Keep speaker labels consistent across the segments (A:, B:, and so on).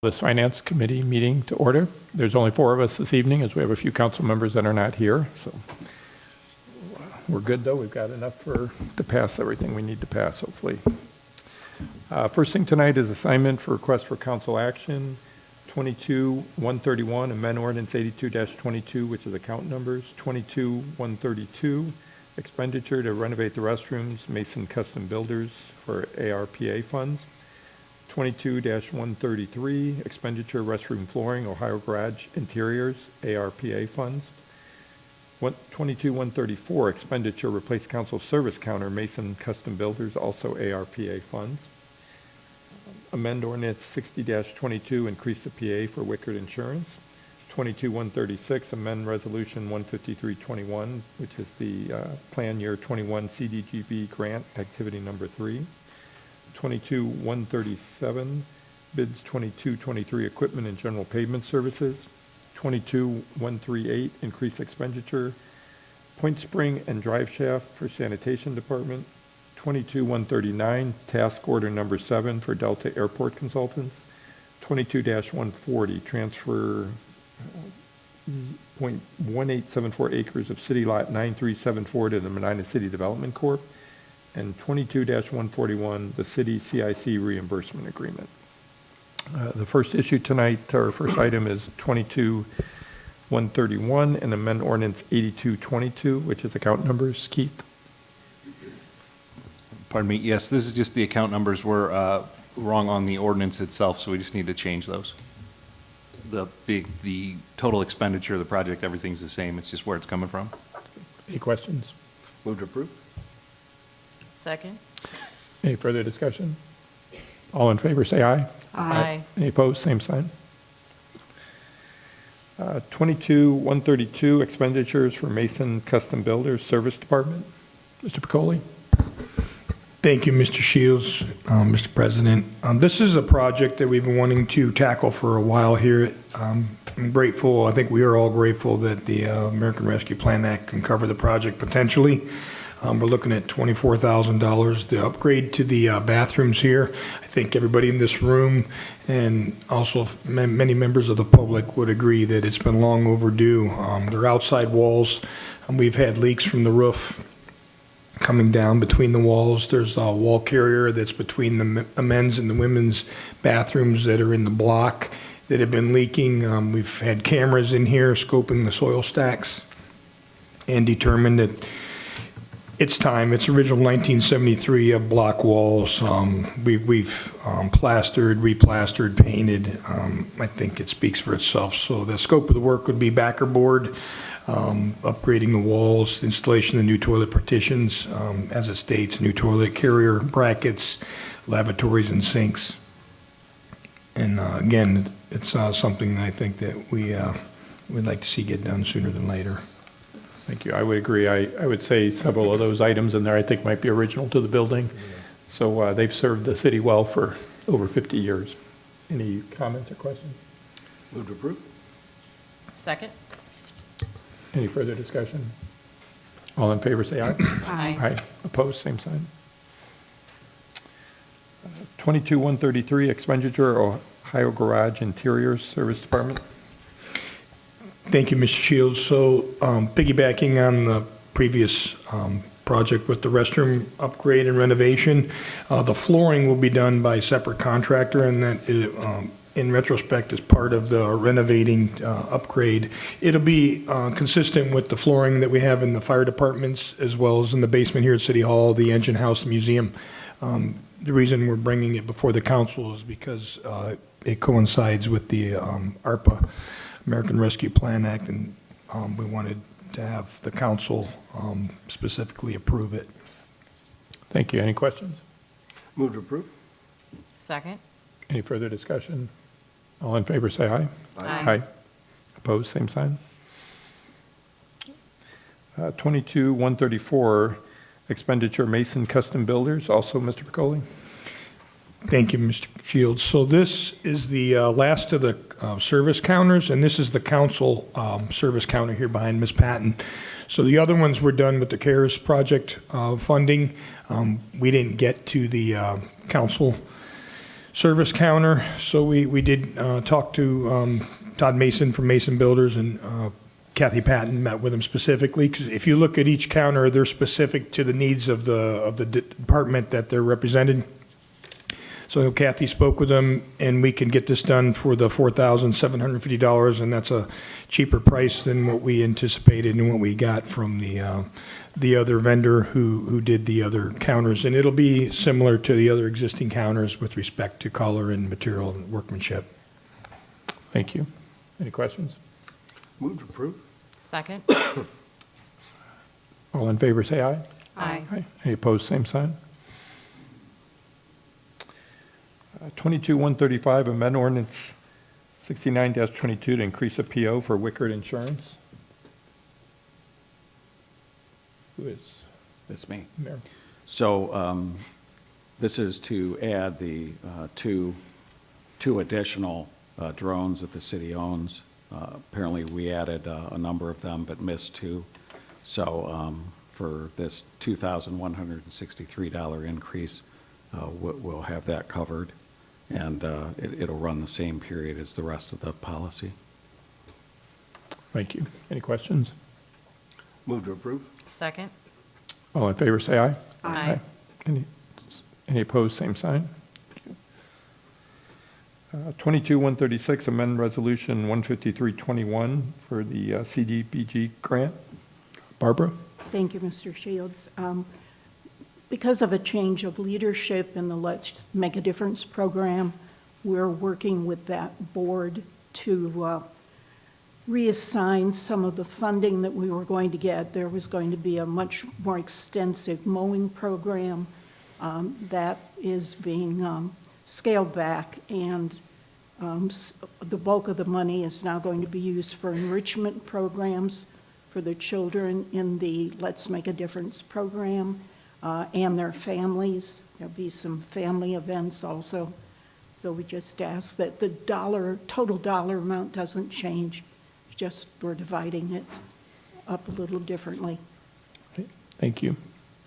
A: This Finance Committee meeting to order. There's only 4 of us this evening as we have a few council members that are not here. So we're good though. We've got enough to pass everything we need to pass, hopefully. First thing tonight is assignment for request for council action 22-131, amend ordinance 82-22, which is account numbers 22-132, expenditure to renovate the restrooms, Mason Custom Builders for ARPA funds. 22-133, expenditure restroom flooring, Ohio Garage Interiors, ARPA funds. 22-134, expenditure replace council service counter, Mason Custom Builders, also ARPA funds. Amend ordinance 60-22, increase the PA for Wickard Insurance. 22-136, amend resolution 153-21, which is the plan year 21 CDGB grant activity number 3. 22-137, bids 22-23, equipment and general pavement services. 22-138, increase expenditure, Point Spring and drive shaft for sanitation department. 22-139, task order number 7 for Delta Airport Consultants. 22-140, transfer 0.1874 acres of city lot 9374 to the Medina City Development Corp. And 22-141, the city CIC reimbursement agreement. The first issue tonight, our first item is 22-131, and amend ordinance 82-22, which is account numbers. Keith?
B: Pardon me, yes, this is just the account numbers were wrong on the ordinance itself, so we just need to change those. The total expenditure of the project, everything's the same, it's just where it's coming from.
A: Any questions?
B: Move to approve.
C: Second.
A: Any further discussion? All in favor, say aye.
C: Aye.
A: Any opposed, same sign. 22-132, expenditures for Mason Custom Builders Service Department. Mr. Piccoli?
D: Thank you, Mr. Shields, Mr. President. This is a project that we've been wanting to tackle for a while here. I'm grateful, I think we are all grateful that the American Rescue Plan Act can cover the project potentially. We're looking at $24,000 to upgrade to the bathrooms here. I think everybody in this room and also many members of the public would agree that it's been long overdue. They're outside walls. We've had leaks from the roof coming down between the walls. There's a wall carrier that's between the men's and the women's bathrooms that are in the block that have been leaking. We've had cameras in here scoping the soil stacks and determined that it's time. It's original 1973 block walls. We've plastered, replastered, painted. I think it speaks for itself. So the scope of the work would be backer board, upgrading the walls, installation of new toilet partitions, as it states, new toilet carrier brackets, lavatories and sinks. And again, it's something I think that we'd like to see get done sooner than later.
A: Thank you. I would agree. I would say several of those items in there I think might be original to the building. So they've served the city well for over 50 years. Any comments or questions?
B: Move to approve.
C: Second.
A: Any further discussion? All in favor, say aye.
C: Aye.
A: Aye. Opposed, same sign. 22-133, expenditure, Ohio Garage Interiors Service Department.
D: Thank you, Mr. Shields. So piggybacking on the previous project with the restroom upgrade and renovation, the flooring will be done by a separate contractor, and that in retrospect is part of the renovating upgrade. It'll be consistent with the flooring that we have in the fire departments as well as in the basement here at City Hall, the engine house, the museum. The reason we're bringing it before the council is because it coincides with the ARPA, American Rescue Plan Act, and we wanted to have the council specifically approve it.
A: Thank you. Any questions?
B: Move to approve.
C: Second.
A: Any further discussion? All in favor, say aye.
C: Aye.
A: Opposed, same sign. 22-134, expenditure Mason Custom Builders, also Mr. Piccoli.
D: Thank you, Mr. Shields. So this is the last of the service counters, and this is the council service counter here behind Ms. Patton. So the other ones were done with the CARES project funding. We didn't get to the council service counter. So we did talk to Todd Mason from Mason Builders, and Kathy Patton met with him specifically, because if you look at each counter, they're specific to the needs of the department that they're represented. So Kathy spoke with them, and we can get this done for the $4,750, and that's a cheaper price than what we anticipated and what we got from the other vendor who did the other counters. And it'll be similar to the other existing counters with respect to color and material and workmanship.
A: Thank you. Any questions?
E: Move to approve.
C: Second.
A: All in favor, say aye.
C: Aye.
A: Aye. Any opposed, same sign. 22-135, amend ordinance 69-22 to increase a PO for Wickard Insurance. Who is
F: That's me.
A: Mayor?
F: So this is to add the two additional drones that the city owns. Apparently, we added a number of them, but missed two. So for this $2,163 increase, we'll have that covered, and it'll run the same period as the rest of the policy.
A: Thank you. Any questions?
E: Move to approve.
C: Second.
A: All in favor, say aye.
C: Aye.
A: Any opposed, same sign. 22-136, amend resolution 15321 for the CDBG grant. Barbara?
G: Thank you, Mr. Shields. Because of a change of leadership in the Let's Make a Difference program, we're working with that board to reassign some of the funding that we were going to get. There was going to be a much more extensive mowing program that is being scaled back, and the bulk of the money is now going to be used for enrichment programs for the children in the Let's Make a Difference program and their families. There'll be some family events also. So we just ask that the total dollar amount doesn't change, just we're dividing it up a little differently.
A: Thank you.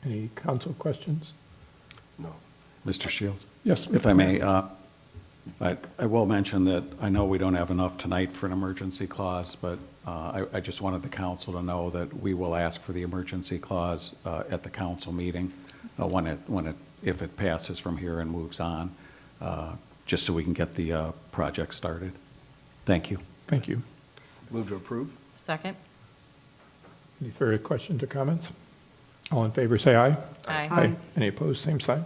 A: Any council questions?
E: No.
F: Mr. Shields?
A: Yes.
F: If I may, I will mention that I know we don't have enough tonight for an emergency clause, but I just wanted the council to know that we will ask for the emergency clause at the council meeting if it passes from here and moves on, just so we can get the project started. Thank you.
A: Thank you.
E: Move to approve.
C: Second.
A: Any further questions or comments? All in favor, say aye.
C: Aye.
A: Any opposed, same sign.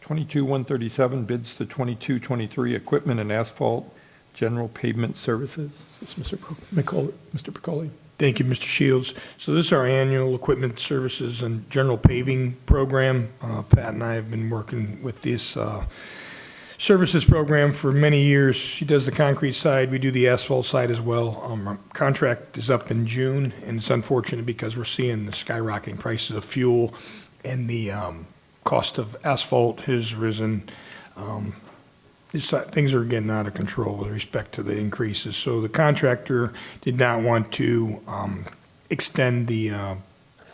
A: 22-137, bids to 22-23, equipment and asphalt general pavement services. Is this Mr. Piccoli?
D: Thank you, Mr. Shields. So this is our annual equipment services and general paving program. Pat and I have been working with this services program for many years. She does the concrete side, we do the asphalt side as well. Our contract is up in June, and it's unfortunate because we're seeing the skyrocketing prices of fuel, and the cost of asphalt has risen. Things are getting out of control with respect to the increases. So the contractor did not want to extend the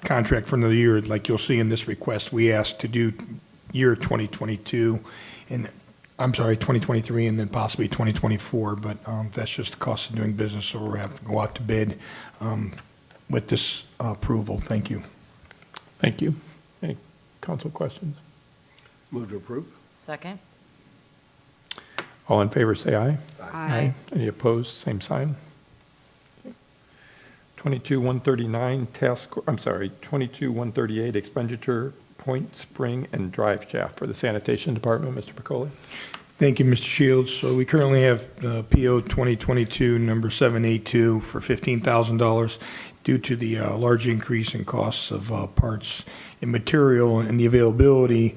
D: contract for another year. Like you'll see in this request, we asked to do year 2022, and 2023, and then possibly 2024, but that's just the cost of doing business, so we'll have to go out to bid with this approval. Thank you.
A: Thank you. Any council questions?
E: Move to approve.
C: Second.
A: All in favor, say aye.
C: Aye.
A: Any opposed, same sign. 22-139, 22-138, expenditure point, spring, and drive shaft for the sanitation department. Mr. Piccoli?
D: Thank you, Mr. Shields. So we currently have PO 2022 number 782 for $15,000 due to the large increase in costs of parts and material and the availability.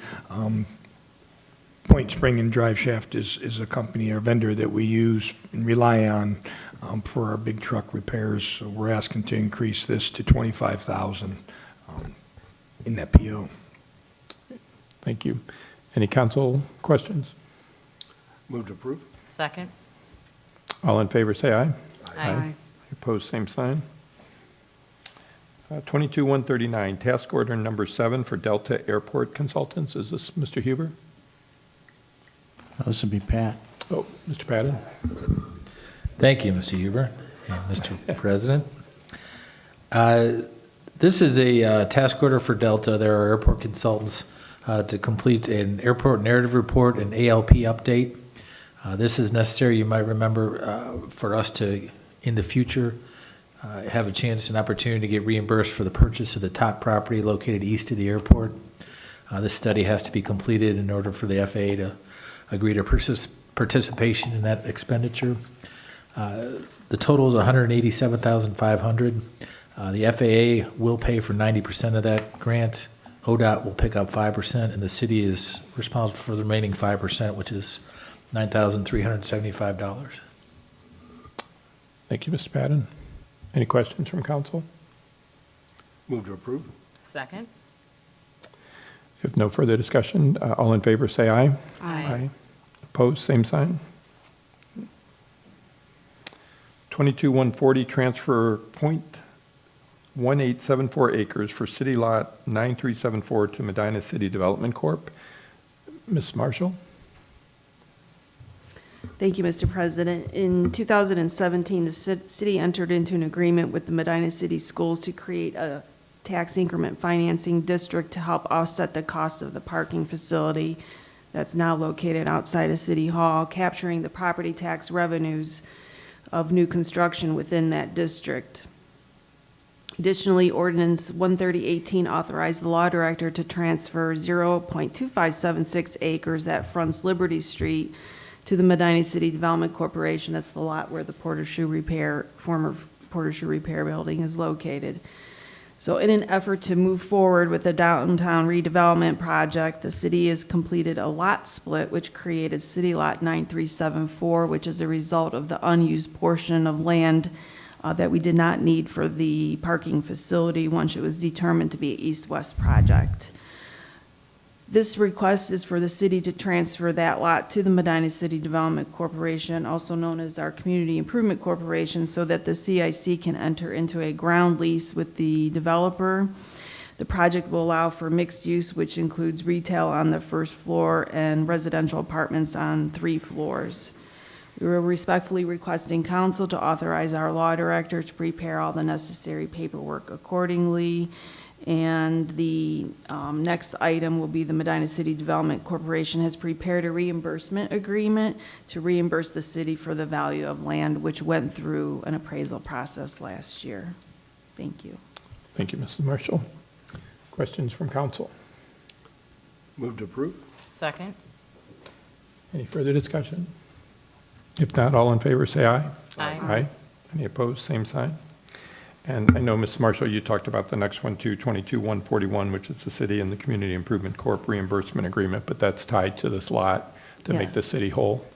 D: Point Spring and Drive Shaft is a company or vendor that we use and rely on for our big truck repairs. So we're asking to increase this to $25,000 in that PO.
A: Thank you. Any council questions?
E: Move to approve.
C: Second.
A: All in favor, say aye.
C: Aye.
A: Opposed, same sign. 22-139, task order number 7 for Delta Airport Consultants. Is this Mr. Huber?
H: This would be Pat.
A: Oh, Mr. Patton?
I: Thank you, Mr. Huber and Mr. President. This is a task order for Delta. There are airport consultants to complete an airport narrative report and ALP update. This is necessary, you might remember, for us to, in the future, have a chance and opportunity to get reimbursed for the purchase of the top property located east of the airport. This study has to be completed in order for the FAA to agree to participation in that expenditure. The total is $187,500. The FAA will pay for 90% of that grant. ODOT will pick up 5%, and the city is responsible for the remaining 5%, which is $9,375.
A: Thank you, Mr. Patton. Any questions from council?
E: Move to approve?
C: Second.
A: If no further discussion, all in favor say aye.
C: Aye.
A: Opposed, same sign. 22-140, transfer .1874 acres for city lot 9374 to Medina City Development Corp. Ms. Marshall?
J: Thank you, Mr. President. In 2017, the city entered into an agreement with the Medina City Schools to create a tax increment financing district to help offset the cost of the parking facility that's now located outside of City Hall, capturing the property tax revenues of new construction within that district. Additionally, Ordinance 13018 authorized the law director to transfer 0.2576 acres that fronts Liberty Street to the Medina City Development Corporation. That's the lot where the former Porter Shoe Repair building is located. So in an effort to move forward with the downtown redevelopment project, the city has completed a lot split, which created City Lot 9374, which is a result of the unused portion of land that we did not need for the parking facility once it was determined to be an east-west project. This request is for the city to transfer that lot to the Medina City Development Corporation, also known as our Community Improvement Corporation, so that the CIC can enter into a ground lease with the developer. The project will allow for mixed use, which includes retail on the first floor and residential apartments on 3 floors. We are respectfully requesting council to authorize our law director to prepare all the necessary paperwork accordingly. And the next item will be the Medina City Development Corporation has prepared a reimbursement agreement to reimburse the city for the value of land, which went through an appraisal process last year. Thank you.
A: Thank you, Mrs. Marshall. Questions from council?
E: Move to approve?
C: Second.
A: Any further discussion? If not, all in favor say aye.
C: Aye.
A: Aye. Any opposed, same sign. And I know, Ms. Marshall, you talked about the next one too, 22-141, which is the city and the Community Improvement Corp. Reimbursement Agreement, but that's tied to this lot to make the
J: Yes.
A: city whole.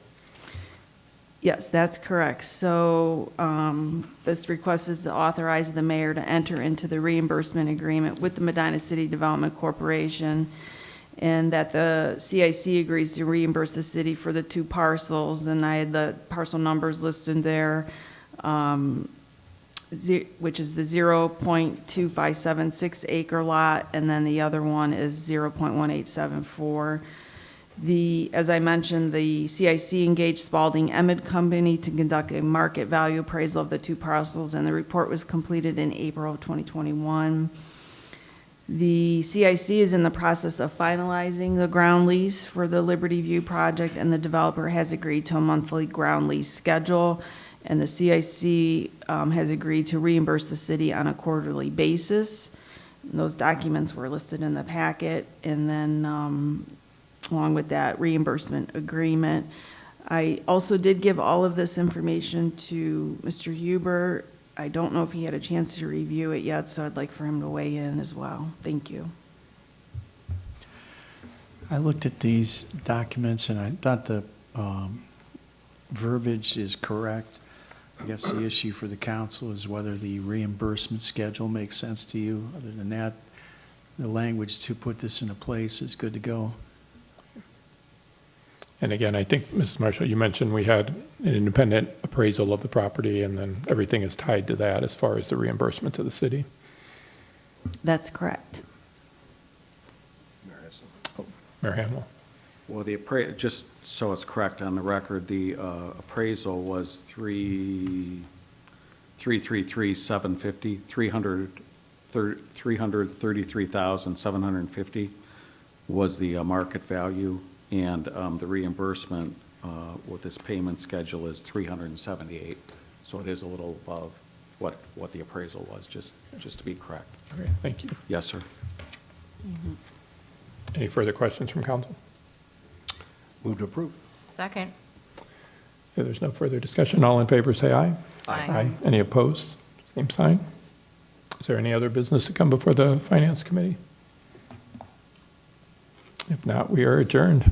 J: Yes, that's correct. So this request is to authorize the mayor to enter into the reimbursement agreement with the Medina City Development Corporation, and that the CIC agrees to reimburse the city for the 2 parcels, and I had the parcel numbers listed there, which is the 0.2576 acre lot, and then the other one is 0.1874. As I mentioned, the CIC engaged Spalding Emmett Company to conduct a market value appraisal of the 2 parcels, and the report was completed in April of 2021. The CIC is in the process of finalizing the ground lease for the Liberty View project, and the developer has agreed to a monthly ground lease schedule, and the CIC has agreed to reimburse the city on a quarterly basis. And those documents were listed in the packet, and then along with that reimbursement agreement. I also did give all of this information to Mr. Huber. I don't know if he had a chance to review it yet, so I'd like for him to weigh in as well. Thank you.
H: I looked at these documents and I thought the verbiage is correct. I guess the issue for the council is whether the reimbursement schedule makes sense to you. Other than that, the language to put this into place is good to go.
A: And again, I think, Mrs. Marshall, you mentioned we had an independent appraisal of the property, and then everything is tied to that as far as the reimbursement to the city.
J: That's correct.
A: Mayor Hamel.
F: Well, just so it's correct on the record, the appraisal was 333,750, 333,750 was the market value, and the reimbursement with this payment schedule is 378. So it is a little above what the appraisal was, just to be correct.
A: Okay, thank you.
F: Yes, sir.
A: Any further questions from council?
E: Move to approve.
C: Second.
A: If there's no further discussion, all in favor, say aye.
C: Aye.
A: Any opposed? Same sign. Is there any other business to come before the Finance Committee? If not, we are adjourned.